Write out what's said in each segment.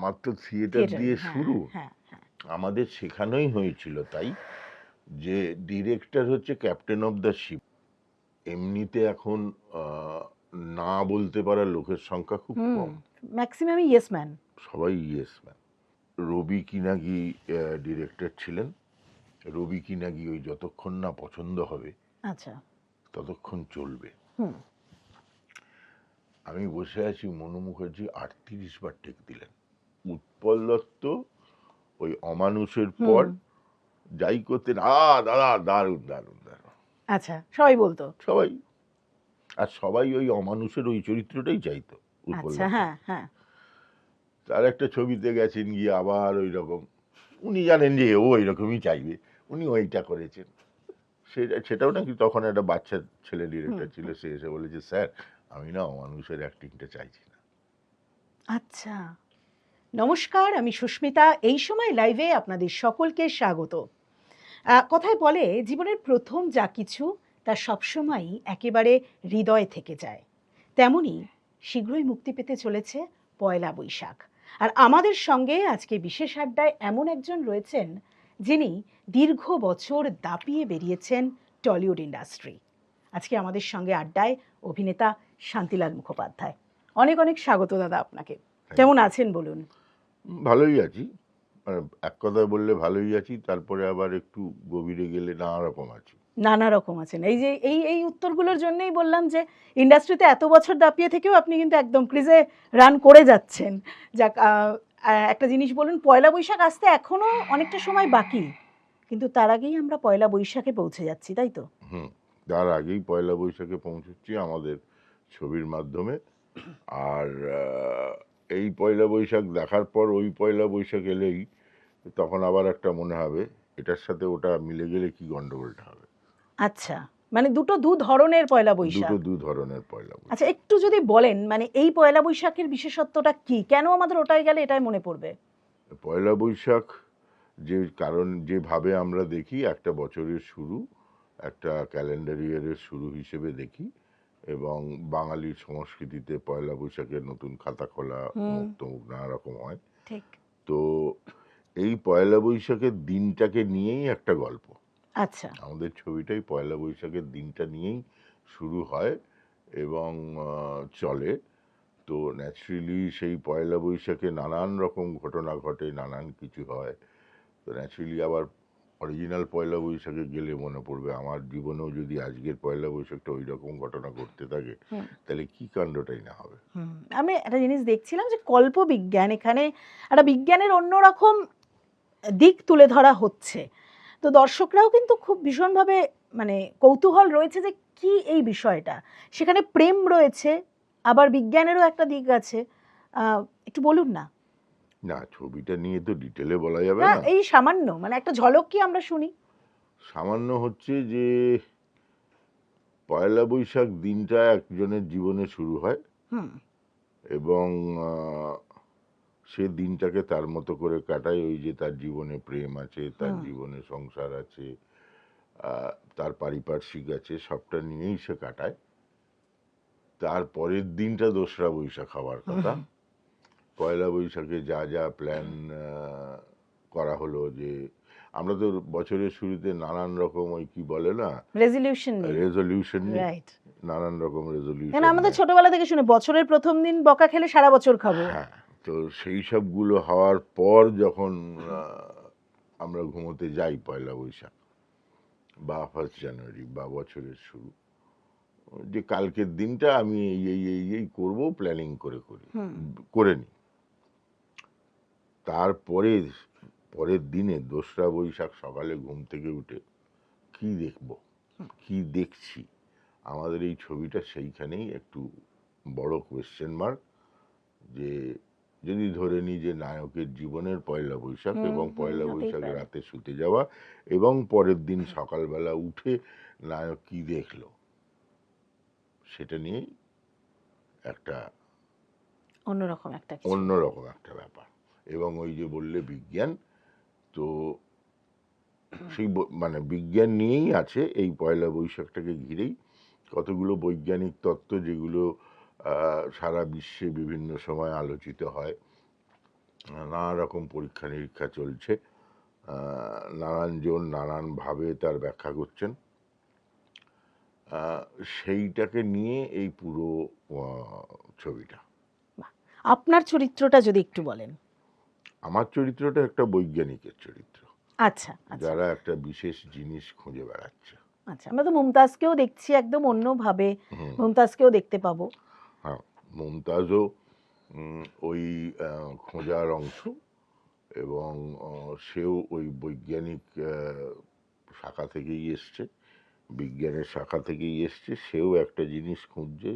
আমার তো theatre theatre, দিয়ে হ্যাঁ শুরু, হ্যাঁ হ্যাঁ। আমাদের শেখানোই হয়েছিল তাই, যে ডিরেক্টর হচ্ছে ক্যাপ্টেন অফ দ্য শিপ। এমনিতে এখন না বলতে পারা লোকের সংখ্যা খুব কম, ম্যাক্সিমামই ইয়েস ম্যান। সবাই ইয়েস ম্যান। রবি কিনাগি ডিরেক্টর ছিলেন। রবি কিনাগি ওই যতক্ষণ না পছন্দ হবে আচ্ছা। ততক্ষণ চলবে। হুম। আমি বসে আছি, মনু মুখার্জি 38 বার টেক দিলেন। উৎপল দত্ত ওই অমানুষের পর যাই করতেন, দাদা দারুণ দারুণ দারুণ, আচ্ছা, সবাই বলতো। সবাই। আর সবাই ওই অমানুষের ওই চরিত্রটাই চাইতো উৎপল আচ্ছা, দত্ত। হ্যাঁ হ্যাঁ। তার একটা ছবিতে গেছেন, গিয়ে আবার ওই রকম, উনি জানেন যে ও ওইরকমই চাইবে, উনি ওইটা করেছেন। সেটাও নাকি তখন একটা বাচ্চা ছেলে ডিরেক্টর ছিল, সে এসে বলেছে, স্যার আমি না অমানুষের অ্যাক্টিংটা চাইছি না। আচ্ছা, নমস্কার, আমি সুস্মিতা। এই সময় লাইভে আপনাদের সকলকে স্বাগত। কথায় বলে জীবনের প্রথম যা কিছু তা সবসময়ই একেবারে হৃদয় থেকে যায়। তেমনি শীঘ্রই মুক্তি পেতে চলেছে পয়লা বৈশাখ। আর আমাদের সঙ্গে আজকে বিশেষ আড্ডায় এমন একজন রয়েছেন যিনি দীর্ঘ বছর দাপিয়ে বেরিয়েছেন টলিউড ইন্ডাস্ট্রি। আজকে আমাদের সঙ্গে আড্ডায় অভিনেতা শান্তিলাল মুখোপাধ্যায়। অনেক অনেক স্বাগত দাদা আপনাকে। কেমন আছেন বলুন? ভালোই আছি, মানে এক কথায় বললে ভালোই আছি, তারপরে আবার একটু গভীরে গেলে নানা রকম আছি। নানা রকম আছেন। এই যে এই উত্তরগুলোর জন্যই বললাম যে ইন্ডাস্ট্রিতে এত বছর দাপিয়ে থেকেও আপনি কিন্তু একদম ক্রিজে রান করে যাচ্ছেন। যাক, একটা জিনিস বলুন, পয়লা বৈশাখ আসতে এখনো অনেকটা সময় বাকি, কিন্তু তার আগেই আমরা পয়লা বৈশাখে পৌঁছে যাচ্ছি, তাই তো? তার আগেই পয়লা বৈশাখে পৌঁছচ্ছি আমাদের ছবির মাধ্যমে। আর এই পয়লা বৈশাখ দেখার পর ওই পয়লা বৈশাখ এলেই তখন আবার একটা মনে হবে এটার সাথে ওটা মিলে গেলে কি গন্ডগোলটা হবে। আচ্ছা, মানে দু ধরনের পয়লা বৈশাখ। দু ধরনের পয়লা বৈশাখ। আচ্ছা, একটু যদি বলেন, মানে এই পয়লা বৈশাখের বিশেষত্বটা কি, কেন আমাদের ওটাই গেলে এটাই মনে পড়বে? পয়লা বৈশাখ যেভাবে আমরা দেখি একটা বছরের শুরু, একটা ক্যালেন্ডার ইয়ারের শুরু হিসেবে দেখি, এবং বাঙালির সংস্কৃতিতে পয়লা বৈশাখের নতুন খাতা খোলা, মুখ তমুক নানা রকম হয়। ঠিক। তো এই পয়লা বৈশাখের দিনটাকে নিয়েই একটা গল্প। আচ্ছা। আমাদের ছবিটাই পয়লা বৈশাখের দিনটা নিয়েই শুরু হয় এবং চলে। তো ন্যাচারালি সেই পয়লা বৈশাখে নানান রকম ঘটনা ঘটে, নানান কিছু হয়। তো ন্যাচারালি আবার অরিজিনাল পয়লা বৈশাখে গেলে মনে পড়বে আমার জীবনেও যদি আজকের পয়লা বৈশাখটা ওই রকম ঘটনা ঘটতে থাকে তাহলে কি কাণ্ডটাই না হবে। আমি একটা জিনিস দেখছিলাম যে কল্প বিজ্ঞান, এখানে একটা বিজ্ঞানের অন্যরকম দিক তুলে ধরা হচ্ছে। তো দর্শকরাও কিন্তু খুব ভীষণভাবে মানে কৌতূহল রয়েছে যে কি এই বিষয়টা। সেখানে প্রেম রয়েছে, আবার বিজ্ঞানেরও একটা দিক আছে। একটু বলুন না। না, ছবিটা নিয়ে তো ডিটেলে বলা যাবে না, না। এই সামান্য মানে একটা ঝলক কি আমরা শুনি? সামান্য হচ্ছে যে পয়লা বৈশাখ দিনটা একজনের জীবনে শুরু হয় এবং সে দিনটাকে তার মতো করে কাটায়। ওই যে তার জীবনে প্রেম আছে, তার জীবনে সংসার আছে, তার পারিপার্শ্বিক আছে, সবটা নিয়েই সে কাটায়। তারপরের দিনটা দোসরা বৈশাখ হওয়ার কথা। পয়লা বৈশাখে যা যা প্ল্যান করা হলো, যে আমরা তো বছরের শুরুতে নানান রকম ওই কি বলে না, রেজলিউশন নিই, নানান রকম রেজলিউশন। আমাদের ছোটবেলা থেকে শুনে বছরের প্রথম দিন বকা খেলে সারা বছর খাবো। হ্যাঁ, তো সেই সবগুলো হওয়ার পর যখন আমরা ঘুমোতে যাই পয়লা বৈশাখ বা 1 জানুয়ারি বা বছরের শুরু, যে কালকের দিনটা আমি এই করবো, প্ল্যানিং করে নিই। তারপরে পরের দিনে দোসরা বৈশাখ সকালে ঘুম থেকে উঠে কি দেখবো, কি দেখছি, আমাদের এই ছবিটা সেইখানেই একটু বড় কোয়েশ্চেন মার্ক। যে যদি ধরে নিই যে নায়কের জীবনের পয়লা বৈশাখ এবং পয়লা বৈশাখ রাতে শুতে যাওয়া এবং পরের দিন সকালবেলা উঠে নায়ক কি দেখলো, সেটা নিয়েই একটা অন্যরকম একটা ব্যাপার। এবং ওই যে বললে বিজ্ঞান, তো সেই মানে বিজ্ঞান নিয়েই আছে এই পয়লা বৈশাখটাকে ঘিরেই কতগুলো বৈজ্ঞানিক তত্ত্ব, যেগুলো সারা বিশ্বে বিভিন্ন সময় আলোচিত হয়। নানা রকম পরীক্ষা নিরীক্ষা চলছে, নানানজন নানানভাবে তার ব্যাখ্যা করছেন। সেইটাকে নিয়ে এই পুরো ছবিটা। বাহ! আপনার চরিত্রটা যদি একটু বলেন। আমার চরিত্রটা একটা বৈজ্ঞানিকের চরিত্র, আচ্ছা, আচ্ছা, যারা একটা বিশেষ জিনিস খুঁজে বেড়াচ্ছে। আচ্ছা। আমরা তো মুমতাজকেও দেখছি একদম অন্যভাবে। হুম, মুমতাজকেও দেখতে পাবো। হ্যাঁ, মুমতাজও ওই খোঁজার অংশ, এবং সেও ওই বৈজ্ঞানিক শাখা থেকেই এসছে, বিজ্ঞানের শাখা থেকেই এসছে। সেও একটা জিনিস খুঁজছে।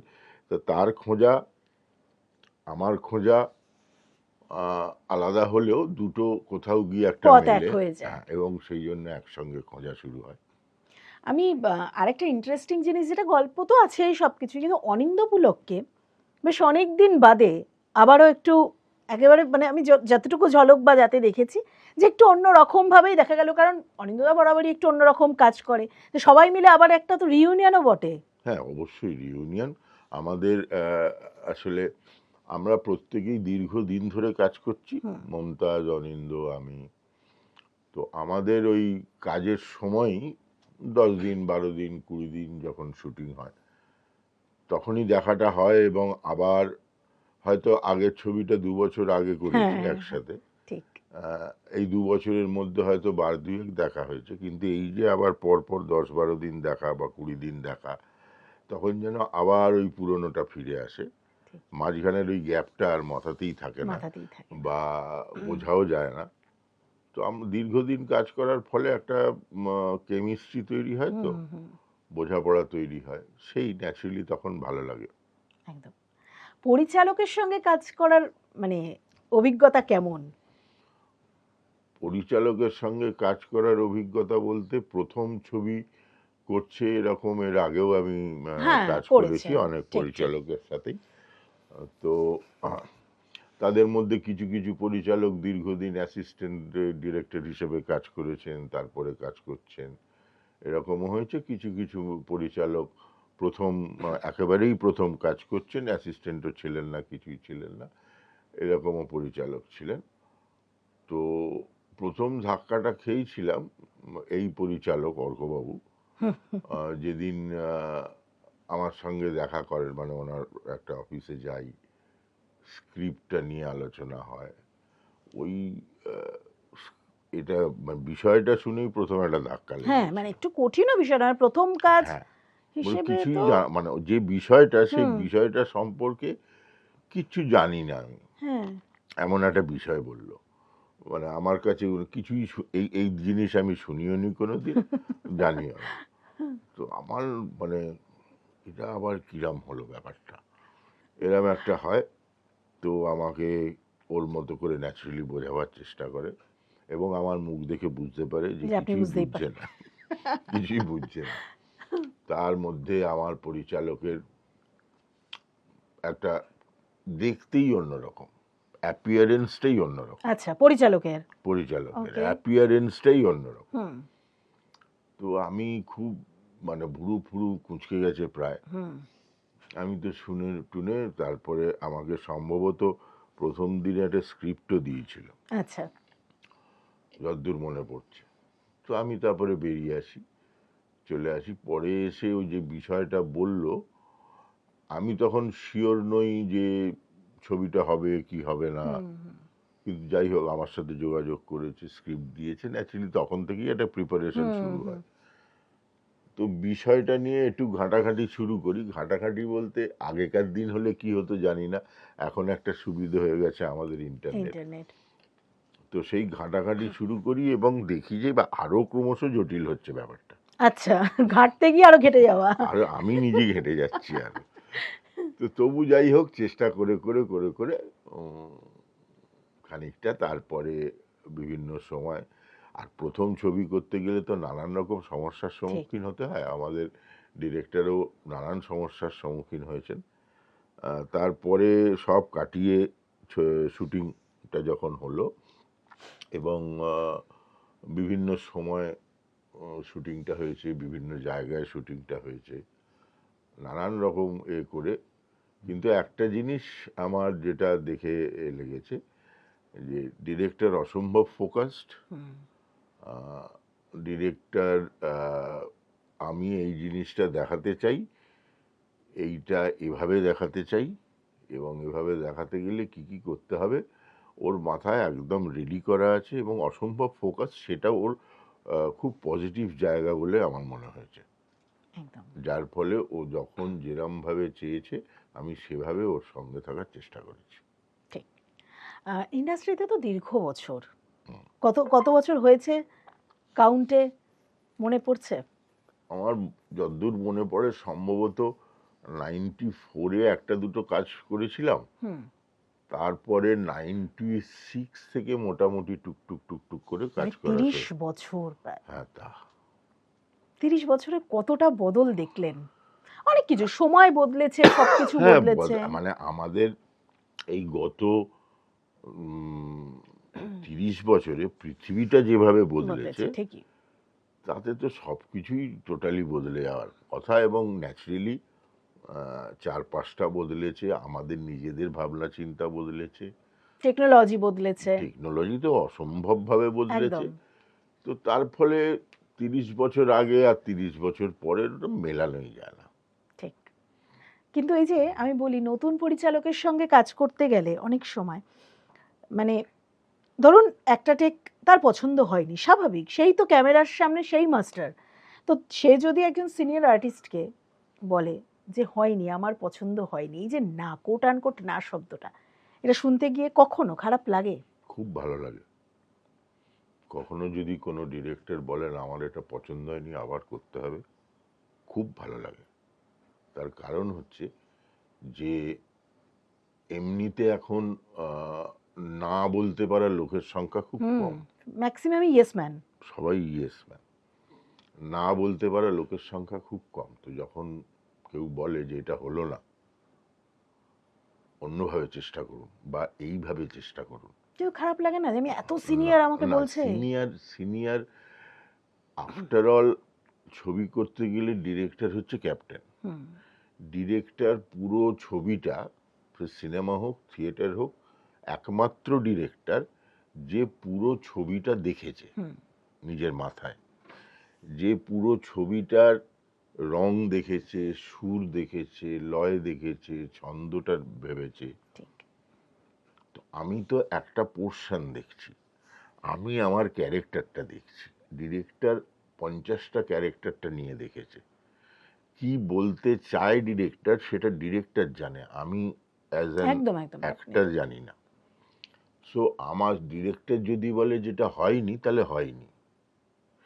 তা তার খোঁজা আমার খোঁজা আলাদা হলেও দুটো কোথাও গিয়ে একটা পথ এক মেলে। হয়ে যায়। হ্যাঁ, এবং সেই জন্য একসঙ্গে খোঁজা শুরু হয়। আমি আরেকটা ইন্টারেস্টিং জিনিস, যেটা গল্প তো আছেই সবকিছু, কিন্তু অনিন্দ্য পুলককে বেশ অনেকদিন বাদে আবারও একটু একেবারে মানে আমি যতটুকু ঝলক বা যাতে দেখেছি যে একটু অন্য রকম ভাবেই দেখা গেল, কারণ অনিন্দ্যদা বরাবরই একটু অন্যরকম কাজ করে, তো সবাই মিলে আবার একটা তো রিইউনিয়নও বটে। হ্যাঁ, অবশ্যই রিউনিয়ন। আমাদের আসলে আমরা প্রত্যেকেই দীর্ঘদিন ধরে কাজ করছি, হুম, মমতাজ, অনিন্দ্য, আমি। তো আমাদের ওই কাজের সময়ই 10 দিন, 12 দিন, 20 দিন যখন শুটিং হয় তখনই দেখাটা হয়, এবং আবার হয়তো আগের ছবিটা 2 বছর আগে হ্যাঁ, করেছি হ্যাঁ, হ্যাঁ, একসাথে। ঠিক। এই 2 বছরের মধ্যে হয়তো বার দুয়েক দেখা হয়েছে, কিন্তু এই যে আবার পরপর 10-12 দিন দেখা বা 20 দিন দেখা, তখন যেন আবার ওই পুরনোটা ফিরে আসে। ঠিক, মাঝখানের ওই গ্যাপটা আর মাথাতেই থাকে না, মাথাতেই থাকে না। বা বোঝাও যায় না। তো আমরা দীর্ঘদিন কাজ করার ফলে একটা কেমিস্ট্রি তৈরি হয়, তো হুম, হুম, বোঝাপড়া তৈরি হয়, সেই ন্যাচারালি তখন ভালো লাগে। একদম। পরিচালকের সঙ্গে কাজ করার মানে অভিজ্ঞতা কেমন? পরিচালকের সঙ্গে কাজ করার অভিজ্ঞতা বলতে, প্রথম ছবি করছে এরকম এর আগেও আমি হ্যাঁ, কাজ করেছি করেছেন। অনেক ঠিক, ঠিক। পরিচালকের সাথেই। তো তাদের মধ্যে কিছু কিছু পরিচালক দীর্ঘদিন অ্যাসিস্ট্যান্ট ডিরেক্টর হিসেবে কাজ করেছেন, তারপরে কাজ করছেন। এরকমও হয়েছে কিছু কিছু পরিচালক প্রথম একেবারেই প্রথম কাজ করছেন, অ্যাসিস্ট্যান্টও ছিলেন না, কিছুই ছিলেন না, এরকমও পরিচালক ছিলেন। তো প্রথম ধাক্কাটা খেয়েছিলাম এই পরিচালক অর্কবাবু, যেদিন আমার সঙ্গে দেখা করেন, মানে ওনার একটা অফিসে যাই, স্ক্রিপ্টটা নিয়ে আলোচনা হয়। ওই আহ, এটা মানে বিষয়টা শুনেই প্রথম একটা ধাক্কা হ্যাঁ, মানে লেগেছিল। একটু কঠিনও বিষয় নয়, প্রথম কাজ হ্যাঁ, বলে হিসেবে কিছুই তো। মানে যে বিষয়টা, সেই হুম, বিষয়টা সম্পর্কে কিচ্ছু জানি না আমি, হ্যাঁ, এমন একটা বিষয় বলল। মানে আমার কাছে কিছুই এই এই জিনিস আমি শুনিও নি কোনোদিন, জানিও না। তো আমার মানে এটা আবার কিরাম হলো ব্যাপারটা, এরম একটা হয়। তো আমাকে ওর মতো করে ন্যাচারালি বোঝাবার চেষ্টা করে, এবং আমার মুখ দেখে বুঝতে পারে যে যে আপনি কিছুই বুঝতেই বুঝছে পারেন। না, কিছুই বুঝছে না। তার মধ্যে আমার পরিচালকের একটা দেখতেই অন্যরকম, অ্যাপিয়ারেন্সটাই অন্যরকম, আচ্ছা, পরিচালকের। পরিচালকের ওকে। অ্যাপিয়ারেন্সটাই অন্যরকম। হুম, তো আমি খুব মানে ভুরু ফুরু কুঁচকে গেছে প্রায়। হুম, আমি তো শুনে টুনে, তারপরে আমাকে সম্ভবত প্রথম দিনে একটা স্ক্রিপ্টও দিয়েছিল, আচ্ছা, যতদূর মনে পড়ছে। তো আমি তারপরে বেরিয়ে আসি, চলে আসি। পরে এসে ওই যে বিষয়টা বলল, আমি তখন শিওর নই যে ছবিটা হবে কি হবে না, হুম, হুম, কিন্তু যাই হোক আমার সাথে যোগাযোগ করেছে, স্ক্রিপ্ট দিয়েছে, ন্যাচারালি তখন থেকেই একটা প্রিপারেশন হুম, শুরু হুম, হয়। তো বিষয়টা নিয়ে একটু ঘাঁটাঘাঁটি শুরু করি। ঘাঁটাঘাঁটি বলতে, আগেকার দিন হলে কি হতো জানি না, এখন একটা সুবিধা হয়ে গেছে আমাদের ইন্টারনেট। ইন্টারনেট। তো সেই ঘাঁটাঘাঁটি শুরু করি এবং দেখি যে বা আরো ক্রমশ জটিল হচ্ছে ব্যাপারটা, আচ্ছা, ঘাঁটতে গিয়ে আরো ঘেঁটে যাওয়া। আর আমি নিজে ঘেঁটে যাচ্ছি আরো। তো তবু যাই হোক, চেষ্টা করে করে করে করে উম, খানিকটা, তারপরে বিভিন্ন সময়, আর প্রথম ছবি করতে গেলে তো নানান রকম সমস্যার ঠিক। সম্মুখীন হতে হয়। আমাদের ডিরেক্টরও নানান সমস্যার সম্মুখীন হয়েছেন। তারপরে সব কাটিয়ে শুটিংটা যখন হলো, এবং বিভিন্ন সময় শুটিংটা হয়েছে, বিভিন্ন জায়গায় শুটিংটা হয়েছে, নানান রকম করে। কিন্তু একটা জিনিস আমার যেটা দেখে লেগেছে, যে ডিরেক্টর অসম্ভব ফোকাসড, হুম, ডিরেক্টর আমি এই জিনিসটা দেখাতে চাই, এইটা এভাবে দেখাতে চাই, এবং এভাবে দেখাতে গেলে কি কি করতে হবে ওর মাথায় একদম রেডি করা আছে, এবং অসম্ভব ফোকাস, সেটা ওর খুব পজিটিভ জায়গা বলে আমার মনে হয়েছে। একদম যার ফলে ও যখন যেরমভাবে চেয়েছে আমি সেভাবে ওর সঙ্গে থাকার চেষ্টা করেছি। ঠিক। ইন্ডাস্ট্রিতে তো দীর্ঘ বছর, কত কত বছর হয়েছে কাউন্টে মনে পড়ছে? আমার যতদূর মনে পড়ে সম্ভবত 94-এ একটা দুটো কাজ করেছিলাম, হুম, তারপরে 96 থেকে মোটামুটি টুকটুক টুকটুক করে কাজ মানে করা 30 শুরু। বছর প্রায়। হ্যাঁ, তা 30 বছরে কতটা বদল দেখলেন? অনেক কিছু, সময় বদলেছে, সবকিছু হ্যাঁ, বদলেছে। মানে আমাদের এই গত 30 বছরে পৃথিবীটা যেভাবে বদলেছে, বদলেছে ঠিকই। তাতে তো সব কিছুই টোটালি বদলে যাওয়ার কথা, এবং ন্যাচারালি চারপাশটা বদলেছে, আমাদের নিজেদের ভাবনা চিন্তা বদলেছে, টেকনোলজি বদলেছে। টেকনোলজি তো অসম্ভবভাবে বদলেছে। একদম তো তার ফলে 30 বছর আগে আর 30 বছর পরের ওটা মেলানোই যায় না। ঠিক। কিন্তু এই যে আমি বলি, নতুন পরিচালকের সঙ্গে কাজ করতে গেলে অনেক সময় মানে ধরুন একটা টেক তার পছন্দ হয়নি, স্বাভাবিক, সেই তো ক্যামেরার সামনে সেই মাস্টার। তো সে যদি একজন সিনিয়র আর্টিস্টকে বলে যে হয়নি, আমার পছন্দ হয়নি, এই যে না, কোট আনকোট না শব্দটা, এটা শুনতে গিয়ে কখনো খারাপ লাগে? খুব ভালো লাগে। কখনো যদি কোনো ডিরেক্টর বলেন আমার এটা পছন্দ হয়নি, আবার করতে হবে, খুব ভালো লাগে। তার কারণ হচ্ছে যে এমনিতে এখন না বলতে পারা লোকের সংখ্যা খুব হুম, কম। ম্যাক্সিমামই ইয়েস ম্যান। সবাই ইয়েস ম্যান। না বলতে পারা লোকের সংখ্যা খুব কম। তো যখন কেউ বলে যে এটা হলো না, অন্যভাবে চেষ্টা করুন বা এইভাবে চেষ্টা করুন। কেউ খারাপ লাগে না যে আমি এত না, সিনিয়র আমাকে না, বলছে? সিনিয়র আফটার অল ছবি করতে গেলে ডিরেক্টর হচ্ছে ক্যাপ্টেন। হুম, ডিরেক্টর পুরো ছবিটা, সিনেমা হোক থিয়েটার হোক, একমাত্র ডিরেক্টর যে পুরো ছবিটা দেখেছে হুম, নিজের মাথায়, যে পুরো ছবিটার রং দেখেছে, সুর দেখেছে, লয় দেখেছে, ছন্দটা ভেবেছে। ঠিক। তো আমি তো একটা পোর্শন দেখছি, আমি আমার ক্যারেক্টারটা দেখছি। ডিরেক্টর 50টা ক্যারেক্টারটা নিয়ে দেখেছে। কি বলতে চায় ডিরেক্টর সেটা ডিরেক্টর জানে, আমি অ্যাজ অ্যান একদম একদম আপনি অ্যাক্টর জানি না। সো আমার ডিরেক্টর যদি বলে যেটা হয়নি, তাহলে হয়নি,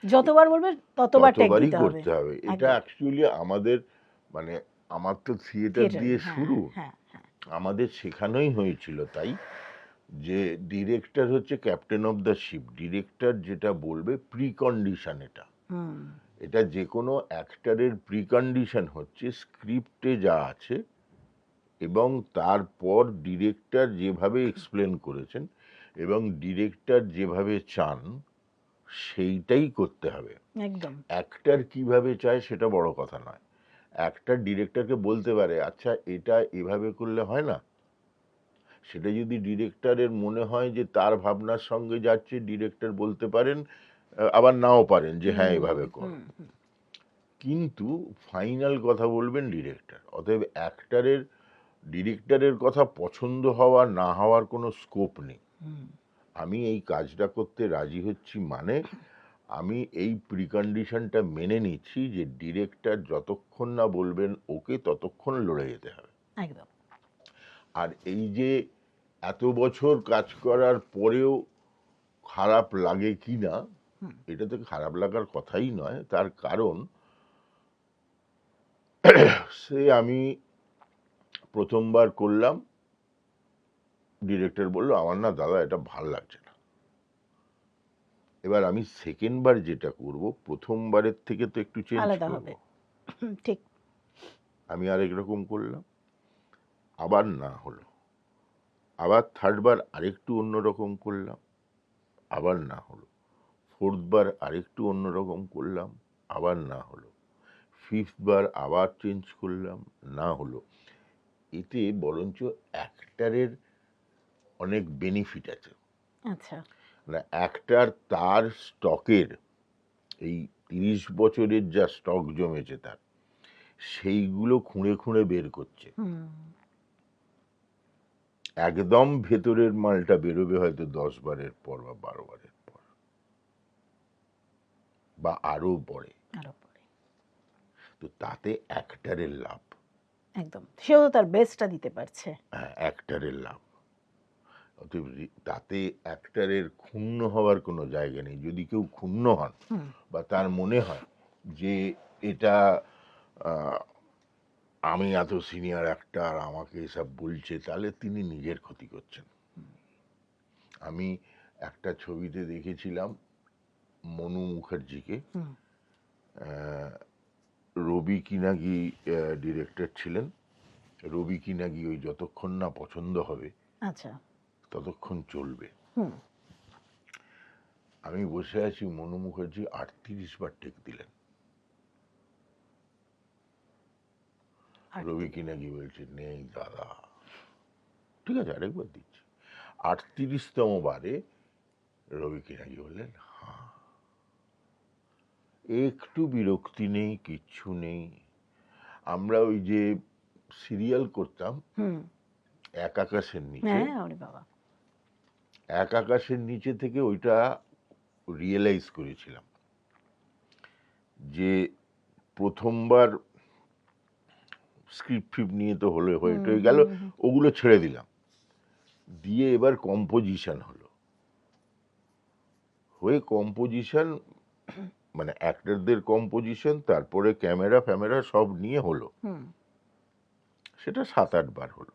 যতবার বলবে ততবার টেক ততবারই দিতে হবে। করতে হবে। এটা একদম। অ্যাকচুয়ালি আমাদের, মানে আমার তো থিয়েটার থিয়েটারে দিয়ে হ্যাঁ, শুরু, হ্যাঁ, হ্যাঁ। আমাদের শেখানোই হয়েছিল তাই, যে ডিরেক্টর হচ্ছে captain of the ship. Director যেটা বলবে প্রিকন্ডিশন, এটা হুম, এটা যে কোনো অ্যাক্টরের প্রিকন্ডিশন হচ্ছে স্ক্রিপ্টে যা আছে, এবং তারপর ডিরেক্টর যেভাবে এক্সপ্লেন করেছেন এবং ডিরেক্টর যেভাবে চান সেইটাই করতে হবে। একদম। অ্যাক্টর কিভাবে চায় সেটা বড় কথা নয়। অ্যাক্টর ডিরেক্টরকে বলতে পারে আচ্ছা এটা এভাবে করলে হয় না, সেটা যদি ডিরেক্টরের মনে হয় যে তার ভাবনার সঙ্গে যাচ্ছে, ডিরেক্টর বলতে পারেন, আবার নাও পারেন যে হ্যাঁ হুম, এভাবে হুম, করো। হুম, কিন্তু ফাইনাল কথা বলবেন ডিরেক্টর। অতএব ডিরেক্টরের কথা পছন্দ হওয়া না হওয়ার কোনো স্কোপ নেই। হুম, আমি এই কাজটা করতে রাজি হচ্ছি মানে আমি এই প্রিকন্ডিশনটা মেনে নিচ্ছি যে ডিরেক্টর যতক্ষণ না বলবেন ওকে, ততক্ষণ লড়ে যেতে হবে। একদম। আর এই যে এত বছর কাজ করার পরেও খারাপ লাগে কি না, হুম, এটা তো খারাপ লাগার কথাই নয়। তার কারণ সে আমি প্রথমবার করলাম, ডিরেক্টর বলল আমার না দাদা এটা ভাল লাগছে না। এবার আমি সেকেন্ড বার যেটা করব, প্রথমবারের থেকে তো একটু চেঞ্জ আলাদা করব। হবে। ঠিক। আমি আরেক রকম করলাম, আবার না হলো। আবার থার্ড বার আরেকটু অন্যরকম করলাম, আবার না হলো। ফোর্থ বার আরেকটু অন্যরকম করলাম, আবার না হলো। ফিফথ বার আবার চেঞ্জ করলাম, না হলো। এতে বরঞ্চ অ্যাক্টারের অনেক বেনিফিট আছে। আচ্ছা। মানে একটার তার স্টকের এই 30 বছরের যা স্টক জমেছে তার, সেইগুলো খুঁড়ে খুঁড়ে বের করছে। হুম। একদম ভেতরের মালটা বেরোবে হয়তো 10 বারের পর বা 12 বারের পর বা আরো পরে। আরো পরে। তো তাতে অ্যাক্টারের লাভ। একদম, সেও তো তার বেস্টটা দিতে পারছে। হ্যাঁ, অ্যাক্টারের লাভ। অতএব তাতে অ্যাক্টারের ক্ষুণ্ণ হওয়ার কোনো জায়গা নেই। যদি কেউ ক্ষুণ্ণ হন হুম। বা তার মনে হয় যে এটা আমি এত সিনিয়র অ্যাক্টার, আমাকে এসব বলছে, তাহলে তিনি নিজের ক্ষতি করছেন। আমি একটা ছবিতে দেখেছিলাম মনু মুখার্জিকে, হুম। রবি কিনাগি ডিরেক্টর ছিলেন। রবি কিনাগি ওই যতক্ষণ না পছন্দ হবে আচ্ছা। ততক্ষণ চলবে। হুম। আমি বসে আছি, মনু মুখার্জি 38 বার টেক দিলেন। রবি কিনাগি বলছে নেই দাদা, ঠিক আছে আরেকবার দিচ্ছি। 38তম বারে রবি কিনাগি বললেন হ্যাঁ। একটু বিরক্তি নেই, কিচ্ছু নেই। আমরা ওই যে সিরিয়াল করতাম হুম। এক আকাশের নিচে, হ্যাঁ, ওরে বাবা। এক আকাশের নিচে থেকে ওইটা রিয়েলাইজ করেছিলাম যে প্রথমবার স্ক্রিপ্ট ফিপ্ট নিয়ে তো হয়ে হয়ে গেল, ওগুলো ছেড়ে দিলাম, দিয়ে এবার কম্পোজিশন হলো। হয়ে কম্পোজিশন মানে অ্যাক্টরদের কম্পোজিশন, তারপরে ক্যামেরা ফ্যামেরা সব নিয়ে হলো। সেটা 7-8 বার হলো।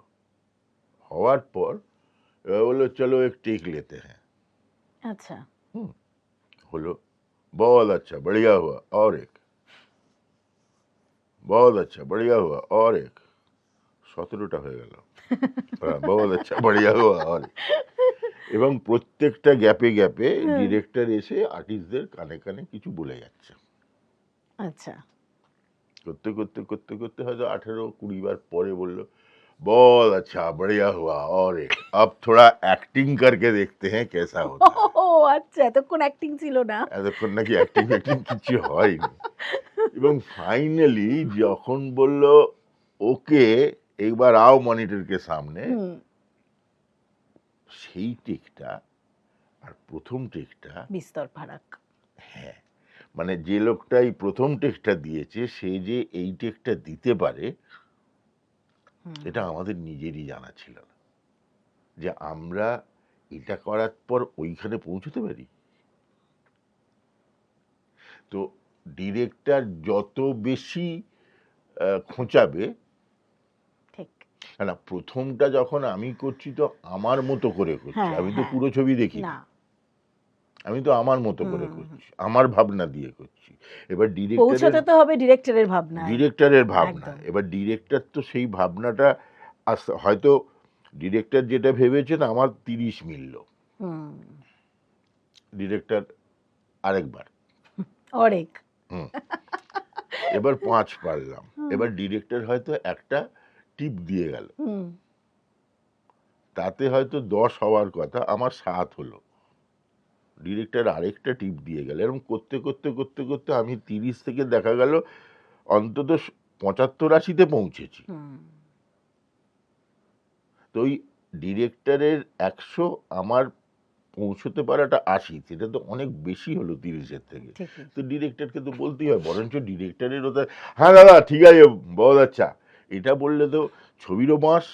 হওয়ার পর এবার বললো চলো এক টেক লেতে হ্যাঁ। আচ্ছা। হলো, बहुत अच्छा बढ़िया हुआ और एक, बहुत अच्छा बढ़िया हुआ और एक। 17টা হয়ে গেল। बहुत अच्छा बढ़िया हुआ और एक। এবং প্রত্যেকটা গ্যাপে গ্যাপে ডিরেক্টর এসে আর্টিস্টদের কানে কানে কিছু বলে যাচ্ছে। আচ্ছা। করতে করতে করতে করতে হয়তো 18-20 বার পরে বললো बहुत अच्छा बढ़िया हुआ और एक, अब थोड़ा एक्टिंग करके देखते हैं कैसा होता है। ও আচ্ছা, এতক্ষণ অ্যাক্টিং ছিল না। এতক্ষণ নাকি অ্যাক্টিং ফ্যাক্টিং কিছু হয়নি। এবং ফাইনালি যখন বলল ওকে একবার আও মনিটরকে সামনে, সেই টেকটা আর প্রথম টেকটা বিস্তর ফারাক। হ্যাঁ, মানে যে লোকটা এই প্রথম টেকটা দিয়েছে সে যে এই টেকটা দিতে পারে এটা আমাদের নিজেরই জানা ছিল না, যে আমরা এটা করার পর ওইখানে পৌঁছতে পারি। তো ডিরেক্টর যত বেশি খোঁচাবে, ঠিক। না প্রথমটা যখন আমি করছি তো আমার মতো করে করছি, আমি তো পুরো ছবি দেখি না, আমি তো আমার মতো করে করছি, আমার ভাবনা দিয়ে করছি। এবার পৌঁছাতে তো হবে ডিরেক্টরের ভাবনা। এবার ডিরেক্টর তো সেই ভাবনাটা হয়তো ডিরেক্টর যেটা ভেবেছেন আমার 30 মিলল, ডিরেক্টর আরেকবার অনেক, এবার 5 পারলাম, এবার ডিরেক্টর হয়তো একটা টিপ দিয়ে গেল, তাতে হয়তো 10 হওয়ার কথা, আমার 7 হলো, ডিরেক্টর আরেকটা টিপ দিয়ে গেল। এরকম করতে করতে করতে করতে আমি 30 থেকে দেখা গেল অন্তত 75-80-তে পৌঁছেছি। তো ওই ডিরেক্টরের 100 আমার পৌঁছতে পারাটা 80, সেটা তো অনেক বেশি হলো 30-এর থেকে। তো ডিরেক্টরকে তো বলতেই হয়, বরঞ্চ ডিরেক্টরের ওটা হ্যাঁ দাদা ঠিক আছে বহুত আচ্ছা, এটা বললে তো ছবিরও বাঁশ,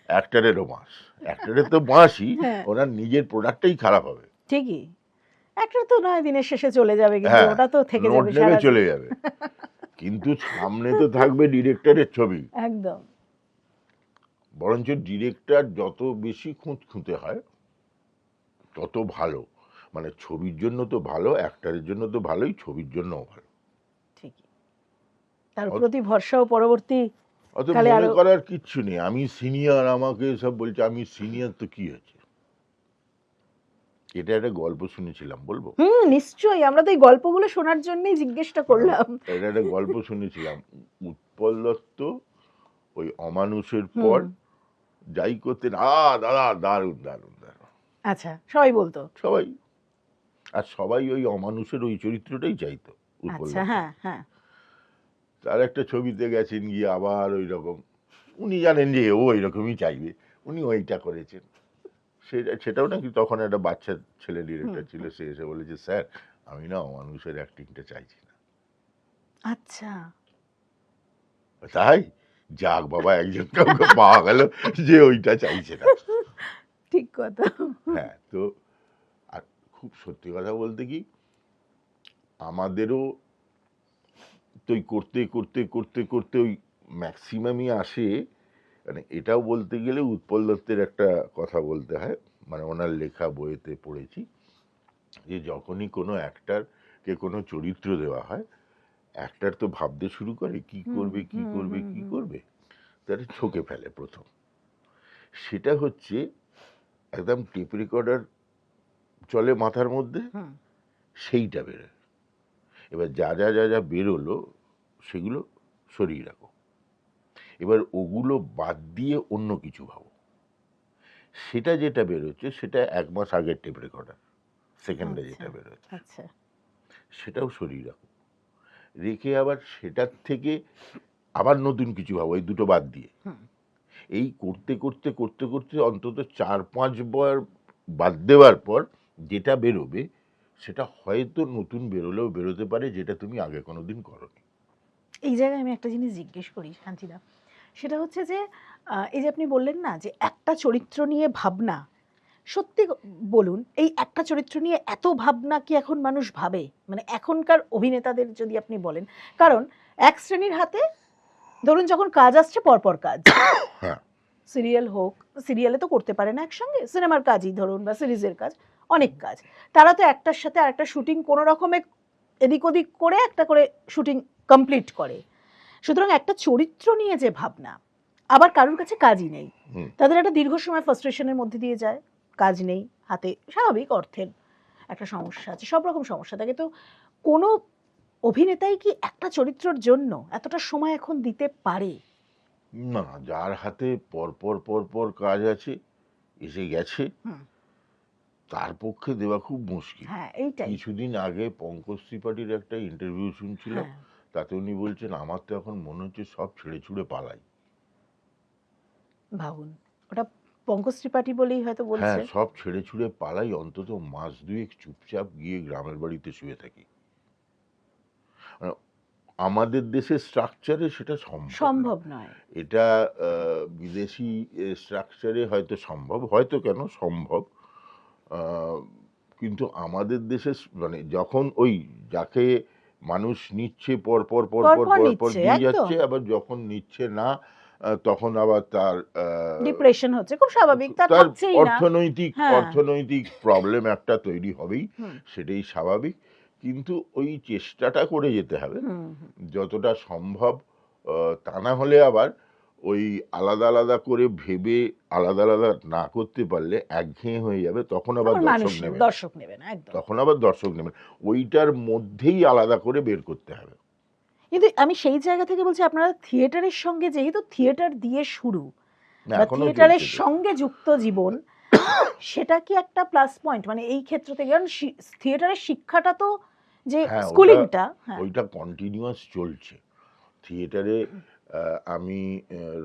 অ্যাক্টরেরও বাঁশ। অ্যাক্টরের তো বাঁশই, ওনার নিজের প্রোডাক্টটাই খারাপ হবে। ঠিকই, একটা তো নয় দিনের শেষে চলে যাবে, কিন্তু ওটা তো থেকে যাবে, সারা চলে যাবে, কিন্তু সামনে তো থাকবে ডিরেক্টরের ছবি। একদম। বরঞ্চ ডিরেক্টর যত বেশি খুঁতে হয় তত ভালো, মানে ছবির জন্য তো ভালো, অ্যাক্টরের জন্য তো ভালোই, ছবির জন্যও ভালো। ঠিকই, তার প্রতি ভরসাও পরবর্তী অত মনে করার কিচ্ছু নেই, আমি সিনিয়র, আমাকে সব বলছে, আমি সিনিয়র তো কি হয়েছে। এটা একটা গল্প শুনেছিলাম, বলবো? নিশ্চয়ই, আমরা তো এই গল্পগুলো শোনার জন্যই জিজ্ঞেসটা করলাম। এটা একটা গল্প শুনেছিলাম, উৎপল দত্ত ওই অমানুষের পর যাই করতেন, দাদা দারুণ দারুণ দারুণ, আচ্ছা, সবাই বলতো। সবাই। আর সবাই ওই অমানুষের ওই চরিত্রটাই চাইতো উৎপল আচ্ছা, দত্ত। হ্যাঁ, হ্যাঁ। তার একটা ছবিতে গেছেন গিয়ে আবার ওই রকম, উনি জানেন যে ও এইরকমই চাইবে, উনি ওইটা করেছেন। সেটাও নাকি তখন একটা বাচ্চা ছেলে হুম, ডিরেক্টর ছিল, সে এসে বলেছে, স্যার আমি না অমানুষের অ্যাক্টিংটা চাইছি না। আচ্ছা। তাই যাক বাবা, একজন কাউকে পাওয়া গেল যে ওইটা চাইছে না। ঠিক কথা। হ্যাঁ, তো আর খুব সত্যি কথা বলতে কি, আমাদেরও তো ওই করতে করতে করতে করতে ওই ম্যাক্সিমামই আসে। মানে এটাও বলতে গেলে উৎপল দত্তের একটা কথা বলতে হয়, মানে ওনার লেখা বইয়েতে পড়েছি যে যখনই কোনো অ্যাক্টরকে কোনো চরিত্র দেওয়া হয়, অ্যাক্টর তো ভাবতে শুরু করে কি হুম, করবে কি হুম, করবে হুম, কি হুম, করবে, তারা ছকে ফেলে প্রথম। সেটা হচ্ছে একদম টেপ রেকর্ডার চলে মাথার মধ্যে, হুম। সেইটা বেরোয়। এবার যা যা যা যা বেরোলো সেগুলো সরিয়ে রাখো, এবার ওগুলো বাদ দিয়ে অন্য কিছু ভাবো। সেটা যেটা বেরোচ্ছে সেটা 1 মাস আগের টেপ রেকর্ডার, সেকেন্ডে আচ্ছা, যেটা বেরোচ্ছে আচ্ছা। সেটাও সরিয়ে রাখো, রেখে আবার সেটার থেকে আবার নতুন কিছু ভাবো, এই দুটো বাদ দিয়ে। হুম। এই করতে করতে করতে করতে অন্তত 4-5 বার বাদ দেওয়ার পর যেটা বেরোবে সেটা হয়তো নতুন বেরোলেও বেরোতে পারে, যেটা তুমি আগে কোনোদিন করোনি। এই জায়গায় আমি একটা জিনিস জিজ্ঞেস করি শান্তিদা। সেটা হচ্ছে যে এই যে আপনি বললেন না যে একটা চরিত্র নিয়ে ভাবনা, সত্যি বলুন এই একটা চরিত্র নিয়ে এত ভাবনা কি এখন মানুষ ভাবে? মানে এখনকার অভিনেতাদের যদি আপনি বলেন, কারণ এক শ্রেণীর হাতে ধরুন যখন কাজ আসছে পরপর কাজ, হ্যাঁ, সিরিয়াল হোক, সিরিয়ালে তো করতে পারে না একসঙ্গে, সিনেমার কাজই ধরুন বা সিরিজের কাজ, অনেক কাজ, তারা তো একটার সাথে আরেকটা শুটিং কোনো রকমে এদিক ওদিক করে একটা করে শুটিং কমপ্লিট করে। সুতরাং একটা চরিত্র নিয়ে যে ভাবনা, আবার কারোর কাছে কাজই নেই, হুম, তাদের একটা দীর্ঘ সময় ফ্রাস্ট্রেশনের মধ্যে দিয়ে যায়, কাজ নেই হাতে, স্বাভাবিক অর্থের একটা সমস্যা আছে, সব রকম সমস্যা থাকে। তো কোনো অভিনেতাই কি একটা চরিত্রের জন্য এতটা সময় এখন দিতে পারে? না, যার হাতে পরপর পরপর কাজ আছে, এসে গেছে, হুম। তার পক্ষে দেওয়া খুব মুশকিল। হ্যাঁ, এইটাই। কিছুদিন আগে পঙ্কজ ত্রিপাঠীর একটা ইন্টারভিউ শুনছিলাম, হ্যাঁ, তাতে উনি বলছেন আমার তো এখন মনে হচ্ছে সব ছেড়ে ছুড়ে পালাই। ভাবুন, ওটা পঙ্কজ ত্রিপাঠী বলেই হয়তো হ্যাঁ, বলছে। সব ছেড়ে ছুড়ে পালাই, অন্তত মাস দুয়েক চুপচাপ গিয়ে গ্রামের বাড়িতে শুয়ে থাকি। মানে আমাদের দেশের স্ট্রাকচারে সেটা সম্ভব না। সম্ভব নয়। এটা বিদেশি স্ট্রাকচারে হয়তো সম্ভব, হয়তো কেন সম্ভব। আহ, কিন্তু আমাদের দেশে মানে যখন ওই যাকে মানুষ নিচ্ছে পর পর পর পর পরপর পর পর নিচ্ছে দিয়ে একদম। যাচ্ছে, আবার যখন নিচ্ছে না তখন আবার তার ডিপ্রেশন হচ্ছে, খুব স্বাভাবিক, তা তার থাকছেই না। অর্থনৈতিক হ্যাঁ। অর্থনৈতিক প্রবলেম একটা তৈরি হবেই, হুম, সেটাই স্বাভাবিক। কিন্তু ওই চেষ্টাটা করে যেতে হবে হুম, হুম। যতটা সম্ভব। তা না হলে আবার ওই আলাদা আলাদা করে ভেবে আলাদা আলাদা না করতে পারলে একঘেয়ে হয়ে যাবে, তখন আবার তখন মানুষ দর্শক নেবে না। দর্শক নেবে না একদম। তখন আবার দর্শক নেবে না। ওইটার মধ্যেই আলাদা করে বের করতে হবে। কিন্তু আমি সেই জায়গা থেকে বলছি, আপনারা থিয়েটারের সঙ্গে যেহেতু থিয়েটার দিয়ে শুরু না, বা এখনো থিয়েটারের চলছে তো। সঙ্গে যুক্ত জীবন, সেটা কি একটা প্লাস পয়েন্ট মানে এই ক্ষেত্র থেকে? কারণ থিয়েটারের শিক্ষাটা তো যে হ্যাঁ, স্কুলিংটা, হ্যাঁ। ওইটা কন্টিনিউয়াস চলছে থিয়েটারে। আমি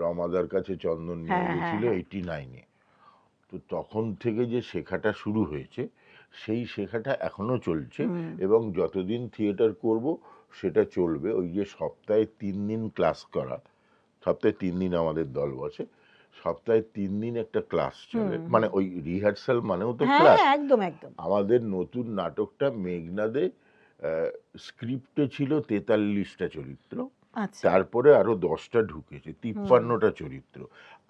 রমাদার কাছে চন্দন নিয়ে হ্যাঁ, হ্যাঁ, গেছিল হ্যাঁ। 89-এ। তো তখন থেকে যে শেখাটা শুরু হয়েছে, সেই শেখাটা এখনো চলছে। হুম, এবং যতদিন থিয়েটার করব সেটা চলবে। ওই যে সপ্তাহে 3 দিন ক্লাস করা, সপ্তাহে 3 দিন আমাদের দল বসে, সপ্তাহে 3 দিন একটা ক্লাস চলে, হুম, মানে হুম। ওই রিহার্সাল মানেও তো হ্যাঁ, ক্লাস। হ্যাঁ, একদম, একদম। আমাদের নতুন নাটকটা মেঘনাদে স্ক্রিপ্টে ছিল 43টা চরিত্র, আচ্ছা। তারপরে আরো 10টা ঢুকেছে, হুম, 53টা চরিত্র।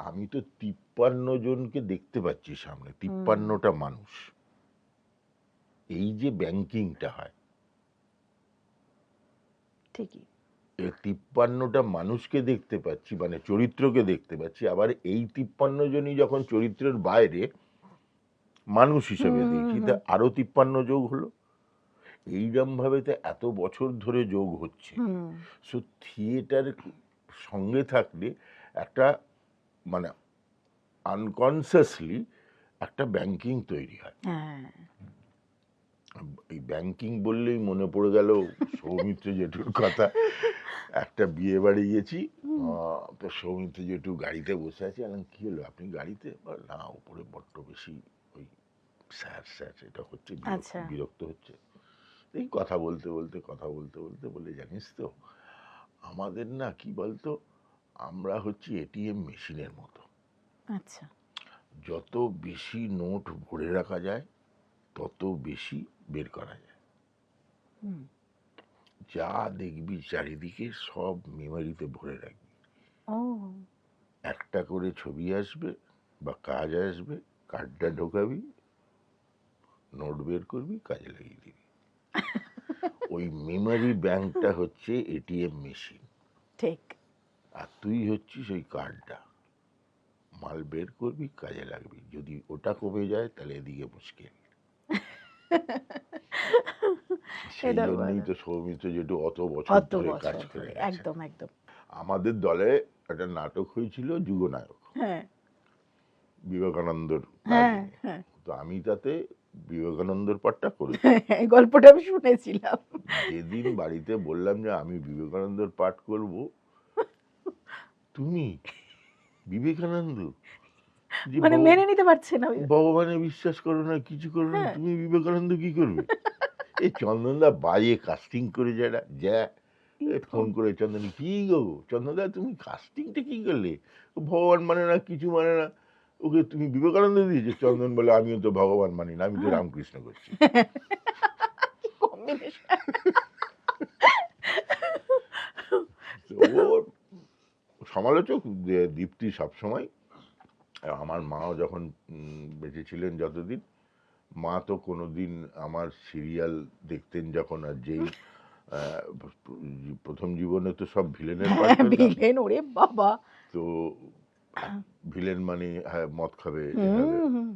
আমি তো 53 জনকে দেখতে পাচ্ছি সামনে, হুম। 53টা মানুষ। এই যে ব্যাংকিংটা হয়, ঠিকই। এই 53টা মানুষকে দেখতে পাচ্ছি, মানে চরিত্রকে দেখতে পাচ্ছি, আবার এই 53 জনই যখন চরিত্রের বাইরে মানুষ হিসেবে হুম, হুম, দেখি, তা হুম, আরো 53 যোগ হলো। এইরকম ভাবে তো এত বছর ধরে যোগ হচ্ছে। হুম। সো থিয়েটার সঙ্গে থাকলে একটা, মানে আনকনসিয়াসলি একটা ব্যাংকিং তৈরি হয়। হ্যাঁ। এই ব্যাংকিং বললেই মনে পড়ে গেল সৌমিত্র জেঠুর কথা। একটা বিয়ে বাড়ি গেছি, হুম, তো সৌমিত্র জেঠু গাড়িতে বসে আছে। আমি বললাম, কি হলো, আপনি গাড়িতে? বলে, না, উপরে বড্ড বেশি ওই স্যার স্যার এটা হচ্ছে, আচ্ছা। বিরক্ত হচ্ছে। এই কথা বলতে বলতে বলে, জানিস তো, আমাদের না কি বলতো, আমরা হচ্ছি এটিএম মেশিনের মতো। আচ্ছা। যত বেশি নোট ভরে রাখা যায় তত বেশি বের করা যায়। হুম। যা দেখবি চারিদিকে সব মেমোরিতে ভরে রাখবি। ও। একটা করে ছবি আসবে বা কাজ আসবে, কার্ডটা ঢোকাবি, নোট বের করবি, কাজে লাগিয়ে দিবি। ওই মেমোরি ব্যাংকটা হচ্ছে এটিএম মেশিন, ঠিক। আর তুই হচ্ছিস ওই কার্ডটা। মাল বের করবি, কাজে লাগবি। যদি ওটা কমে যায় তাহলে এদিকে মুশকিল। সেই এটা জন্যই বলো। তো সৌমিত্র জেঠু অত বছর অত ধরে কাজ বছর করে ধরে গেছে। একদম একদম। আমাদের দলে একটা নাটক হয়েছিল যুগনায়ক, হ্যাঁ বিবেকানন্দর হ্যাঁ কাহিনী। হ্যাঁ। তো আমি তাতে বিবেকানন্দর পাঠটা করেছি। এই গল্পটা আমি শুনেছিলাম। যেদিন বাড়িতে বললাম যে আমি বিবেকানন্দর পাঠ করব, তুমি বিবেকানন্দ, যে মানে মেনে নিতে পারছে না। ভগবানে বিশ্বাস করো না, কিছু করো না, হ্যাঁ। তুমি বিবেকানন্দ কি করবে? এই চন্দনদা বাজে কাস্টিং করে যারা যা, ফোন করে, চন্দনী, কি গো চন্দনদা, তুমি কাস্টিংটা কি করলে? ও ভগবান মানে না, কিছু মানে না, ওকে তুমি বিবেকানন্দ দিয়েছো। চন্দন বলে, আমিও তো ভগবান মানি না, আমি তো হ্যাঁ। রামকৃষ্ণ করছি। কম্বিনেশন। তো ওর সমালোচক দীপ্তি সবসময়। আমার মাও যখন বেঁচে ছিলেন যতদিন, মা তো কোনোদিন আমার সিরিয়াল দেখতেন যখন, আর যেই প্রথম জীবনে তো সব ভিলেনের পাঠ হ্যাঁ, করতাম। ভিলেন, ওরে বাবা। তো ভিলেন মানে হ্যাঁ, মদ খাবে, এ হুম হবে। হুম।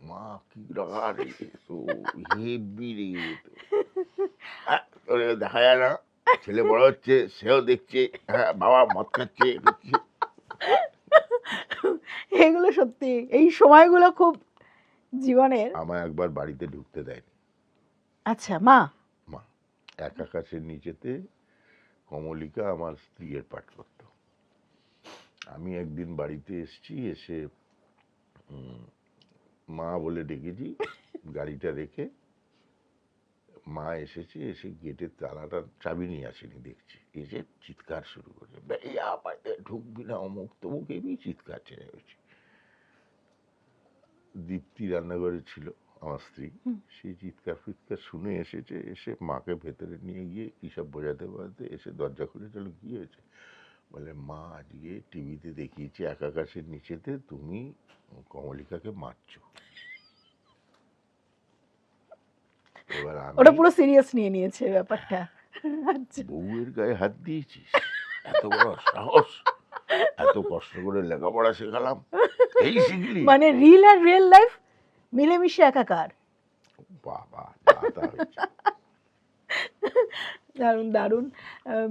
মা কি রাগা রে, তো হেভি রে, তো তোরে দেখা যায় না, ছেলে বড় হচ্ছে, সেও দেখছে, হ্যাঁ বাবা মদ খাচ্ছে, এ করছে। এগুলো সত্যি এই সময়গুলো খুব জীবনের। আমায় একবার বাড়িতে ঢুকতে দেয়নি আচ্ছা মা। মা। এক আকাশের নিচেতে কমলিকা আমার স্ত্রীর পাঠ করত। আমি একদিন বাড়িতে এসছি, এসে মা বলে ডেকেছি, গাড়িটা রেখে মা এসেছে, এসে গেটের তালাটা চাবি নিয়ে আসেনি দেখছি, এসে চিৎকার শুরু করে, বেরিয়া বাড়িতে ঢুকবি না, অমুক তমুক, এমনি চিৎকার ছেড়ে গেছে। দীপ্তি রান্নাঘরে ছিল, আমার স্ত্রী। হুম। সেই চিৎকার ফিৎকার শুনে এসেছে, এসে মাকে ভেতরে নিয়ে গিয়ে কী সব বোঝাতে বোঝাতে এসে দরজা খুলে চলো, কী হয়েছে? বলে, মা আজকে টিভিতে দেখিয়েছি এক আকাশের নিচেতে তুমি কমলিকাকে মারছো। এবার ওটা আমি, পুরো সিরিয়াস নিয়ে নিয়েছে ব্যাপারটা। আচ্ছা। বউয়ের গায়ে হাত দিয়েছিস, এত বড় সাহস, এত কষ্ট করে লেখাপড়া শেখালাম, এই শিখলি? মানে রিল আর রিয়েল লাইফ মিলেমিশে একাকার। বাবা, যা তা হয়েছে। দারুণ দারুণ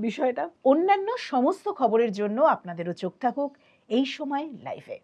বিষয়টা। অন্যান্য সমস্ত খবরের জন্য আপনাদেরও চোখ থাকুক এই সময় লাইভে।